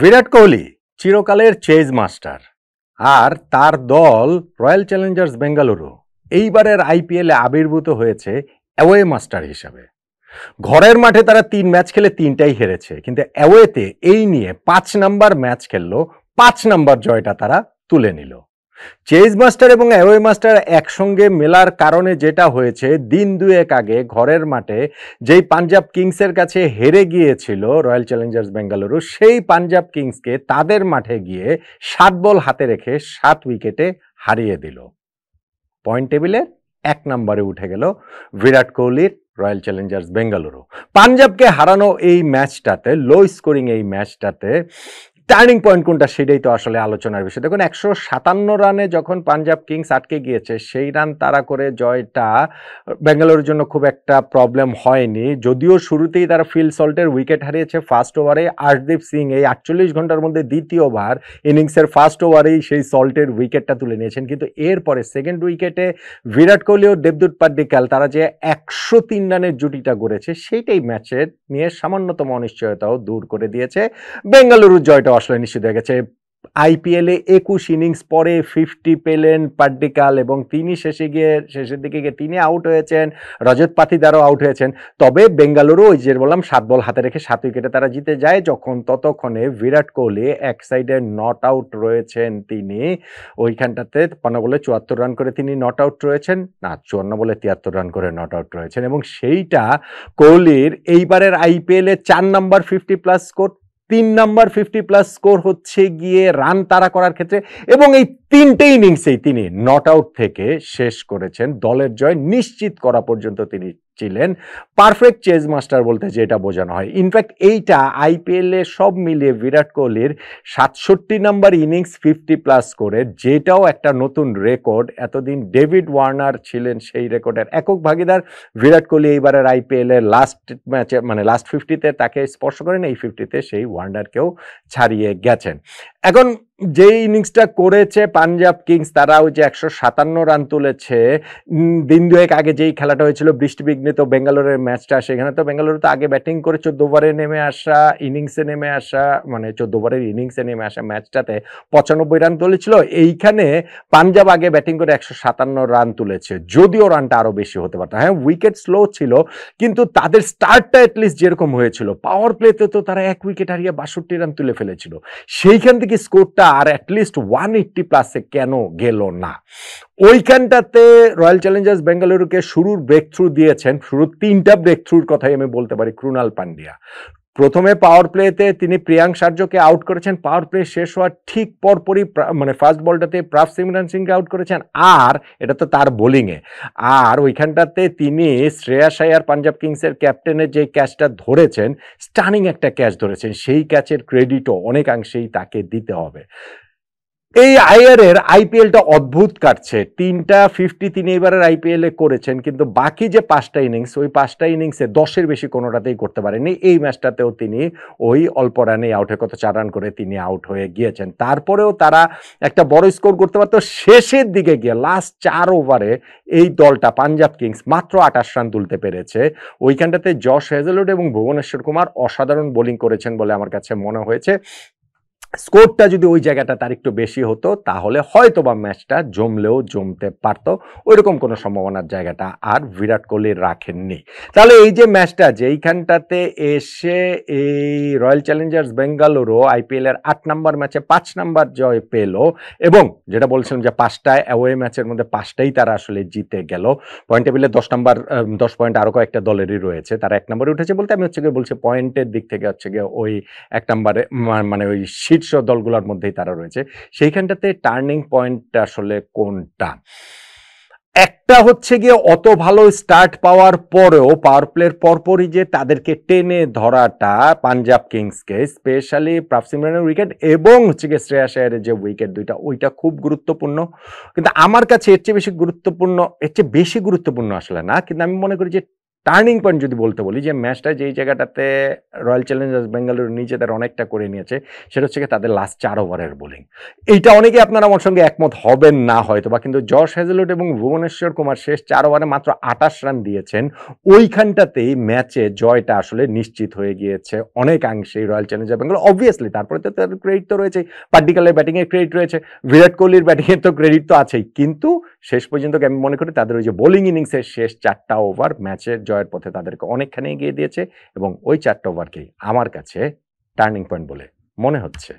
বিরাট কোহলি চিরকালের Chase master আর তার দল রয়্যাল চ্যালেঞ্জার্স বেঙ্গালুরু এইবারের আইপিএলে আবির্ভূত হয়েছে অ্যাওয়ে মাস্টার হিসাবে। ঘরের মাঠে তারা 3 ম্যাচ খেলে 3টাই হেরেছে, কিন্তু অ্যাওয়েতে এই নিয়ে 5 নাম্বার ম্যাচ খেললো, 5 নাম্বার জয়টা তারা তুলে নিল। চেজ মাস্টার এবং অ্যাওয়ে মাস্টার একসঙ্গে মেলার কারণে যেটা হয়েছে, দিন দুয়েক আগে ঘরের মাঠে যেই পাঞ্জাব কিংসের কাছে হেরে গিয়েছিল রয়্যাল চ্যালেঞ্জার্স বেঙ্গালুরু, সেই পাঞ্জাব কিংসকে তাদের মাঠে গিয়ে 7 বল হাতে রেখে 7 উইকেটে হারিয়ে দিল। পয়েন্ট টেবিলে 1 নম্বরে উঠে গেল বিরাট কোহলির রয়্যাল চ্যালেঞ্জার্স বেঙ্গালুরু। পাঞ্জাবকে হারানো এই ম্যাচটাতে, লো স্কোরিং এই ম্যাচটাতে টার্নিং পয়েন্ট কোনটা সেটাই তো আসলে আলোচনার বিষয়। দেখুন, 157 রানে যখন পাঞ্জাব কিংস আটকে গিয়েছে, সেই রান তারা করে জয়টা বেঙ্গালুরুর জন্য খুব একটা প্রবলেম হয়নি। যদিও শুরুতেই তারা ফিল সল্টের উইকেট হারিয়েছে ফার্স্ট ওভারে, আর্শদীপ সিং এই 48 ঘন্টার মধ্যে দ্বিতীয়বার ইনিংসের ফার্স্ট ওভারেই সেই সল্টের উইকেটটা তুলে নিয়েছেন। কিন্তু এরপরে সেকেন্ড উইকেটে বিরাট কোহলি ও দেবদূত পাড্ডিকাল তারা যে 103 রানের জুটিটা গড়েছে, সেইটাই ম্যাচের নিয়ে সামান্যতম অনিশ্চয়তাও দূর করে দিয়েছে। বেঙ্গালুরুর জয়টা আসলে নিশ্চিত হয়ে গেছে। আইপিএলে 21 ইনিংস পরে 50 পেলেন পাড্ডিকাল এবং তিনি শেষের দিকে গিয়ে তিনি আউট হয়েছেন, রজত পাতিদারও আউট হয়েছেন। তবে বেঙ্গালুরু ওই যে বললাম 7 বল হাতে রেখে 7 উইকেটে তারা জিতে যায়। ততক্ষণে বিরাট কোহলি এক সাইডে নট আউট রয়েছেন, তিনি ওইখানটাতে 53 বলে 74 রান করে তিনি নট আউট রয়েছেন, না 54 বলে 73 রান করে নট আউট রয়েছেন। এবং সেইটা কোহলির এইবারের আইপিএলে 4 নাম্বার 50+ স্কোর, 3 নাম্বার 50+ স্কোর হচ্ছে গিয়ে রান তাড়া করার ক্ষেত্রে, এবং এই 3টে ইনিংসেই তিনি নট আউট থেকে শেষ করেছেন। দলের জয় নিশ্চিত করা পর্যন্ত তিনি ছিলেন পারফেক্ট চেজ মাস্টার বলতে যেটা বোঝানো হয়। ইনফ্যাক্ট এইটা আইপিএলে সব মিলিয়ে বিরাট কোহলির 67 নাম্বার ইনিংস 50+ করে, যেটাও একটা নতুন রেকর্ড। এতদিন ডেভিড ওয়ার্নার ছিলেন সেই রেকর্ডের একক ভাগিদার। বিরাট কোহলি এইবারের আইপিএলের লাস্ট ম্যাচে মানে লাস্ট 50-তে তাকে স্পর্শ করেন, এই 50-তে সেই ওয়ার্নারকেও ছাড়িয়ে গেছেন। এখন যে ইনিংসটা করেছে পাঞ্জাব কিংস, তারা ওই যে 157 রান তুলেছে। দিন দুয়েক আগে যেই খেলাটা হয়েছিল বৃষ্টিবিঘ্নিত বেঙ্গালুরুর ম্যাচটা, সেখানে তো বেঙ্গালুরু তো আগে ব্যাটিং করে 14 ওভারে নেমে আসা ইনিংসে নেমে আসা, মানে 14 ওভারের ইনিংসে নেমে আসা ম্যাচটাতে 95 রান তুলেছিল। এইখানে পাঞ্জাব আগে ব্যাটিং করে 157 রান তুলেছে, যদিও রানটা আরো বেশি হতে পারত। হ্যাঁ, উইকেট স্লো ছিল, কিন্তু তাদের স্টার্টটা অ্যাটলিস্ট যেরকম হয়েছিল, পাওয়ার প্লেতে তো তারা 1 উইকেট হারিয়ে 62 রান তুলে ফেলেছিল। সেইখান থেকে স্কোরটা আর অ্যাটলিস্ট 180+ কেন গেল না? ওইখানটাতে রয়্যাল চ্যালেঞ্জার্স বেঙ্গালুরুকে শুরুর ব্রেক থ্রু দিয়েছেন। শুরুর 3টা ব্রেক থ্রুর কথাই আমি বলতে পারি। ক্রুনাল পান্ডিয়া প্রথমে পাওয়ার প্লেতে তিনি প্রিয়াঙ্ক শার্জকে আউট করেছেন, পাওয়ার প্লে শেষ হওয়ার ঠিক পরপরই মানে ফার্স্ট বলটাতে প্রাভ সিমরন সিংকে আউট করেছেন, আর এটা তো তার বোলিংয়ে। আর ওইখানটাতে তিনি শ্রেয়াস আইয়ার পাঞ্জাব কিংসের ক্যাপ্টেনের যে ক্যাচটা ধরেছেন, স্টানিং একটা ক্যাচ ধরেছেন, সেই ক্যাচের ক্রেডিটও অনেকাংশেই তাকে দিতে হবে। এই আইয়ারের আইপিএলটা অদ্ভুত কাটছে। 3টা 50 তিনি এবারের আইপিএলে করেছেন, কিন্তু বাকি যে 5টা ইনিংস, ওই 5টা ইনিংসে 10-এর বেশি কোনোটাতেই করতে পারেননি। এই ম্যাচটাতেও তিনি ওই অল্প রানে আউট হয়ে, কত 4 রান করে তিনি আউট হয়ে গিয়েছেন। তারপরেও তারা একটা বড় স্কোর করতে পারতো। শেষের দিকে গিয়ে লাস্ট 4 ওভারে এই দলটা পাঞ্জাব কিংস মাত্র 28 রান তুলতে পেরেছে। ওইখানটাতে জশ হেজেলউড এবং ভুবনেশ্বর কুমার অসাধারণ বোলিং করেছেন বলে আমার কাছে মনে হয়েছে। স্কোরটা যদি ওই জায়গাটা তার একটু বেশি হতো, তাহলে হয়তো বা ম্যাচটা জমলেও জমতে পারতো। ওইরকম কোনো সম্ভাবনার জায়গাটা আর বিরাট কোহলি রাখেননি। তাহলে এই যে ম্যাচটা, যেইখানটাতে এসে এই রয়্যাল চ্যালেঞ্জার্স বেঙ্গালুরু আইপিএলের 8 নাম্বার ম্যাচে 5 নাম্বার জয় পেল, এবং যেটা বলছিলাম যে 5টা অ্যাওয়ে ম্যাচের মধ্যে 5টাই তারা আসলে জিতে গেল। পয়েন্ট টেবিলে 10 পয়েন্ট আরো কয়েকটা দলেরই রয়েছে, তারা 1 নম্বরে উঠেছে বলতে আমি হচ্ছে গিয়ে বলছি পয়েন্টের দিক থেকে হচ্ছে গিয়ে ওই 1 নম্বরে মানে ওই শীর্ষ দলগুলোর মধ্যেই তারা রয়েছে। সেইখানটাতে টার্নিং পয়েন্টটা আসলে কোনটা? একটা হচ্ছে গিয়ে অত ভালো স্টার্ট পাওয়ার পরেও পাওয়ার প্লের পরপরই যে তাদেরকে টেনে ধরাটা পাঞ্জাব কিংসকে, স্পেশালি প্রাভ সিমরনের উইকেট এবং হচ্ছে গিয়ে শ্রেয়াস আইয়ারের যে উইকেট দুইটা, ওইটা খুব গুরুত্বপূর্ণ। কিন্তু আমার কাছে এর চেয়ে বেশি গুরুত্বপূর্ণ আসলে না, কিন্তু আমি মনে করি যে টার্নিং পয়েন্ট যদি বলতে বলি, যে ম্যাচটা যেই জায়গাটাতে রয়্যাল চ্যালেঞ্জার্স বেঙ্গালুরু নিজেদের অনেকটা করে নিয়েছে, সেটা হচ্ছে তাদের লাস্ট 4 ওভারের বোলিং। এইটা অনেকে আপনারা আমার সঙ্গে একমত হবেন না হয়তো বা, কিন্তু জশ হ্যাজেলউড এবং ভুবনেশ্বর কুমার শেষ 4 ওভারে মাত্র 28 রান দিয়েছেন। ওইখানটাতেই ম্যাচে জয়টা আসলে নিশ্চিত হয়ে গিয়েছে অনেকাংশেই রয়্যাল চ্যালেঞ্জার্স বেঙ্গালুরু। অবভিয়াসলি তারপরে তো তার ক্রেডিট তো রয়েছেই, পার্টিকুলার ব্যাটিংয়ের ক্রেডিট রয়েছে, বিরাট কোহলির ব্যাটিংয়ের তো ক্রেডিট তো আছেই, কিন্তু শেষ পর্যন্ত আমি মনে করি তাদের ওই যে বোলিং ইনিংসের শেষ 4টা ওভার ম্যাচের জয়ের পথে তাদেরকে অনেকখানি এগিয়ে দিয়েছে, এবং ওই 4টা ওভারকেই আমার কাছে টার্নিং পয়েন্ট বলে মনে হচ্ছে।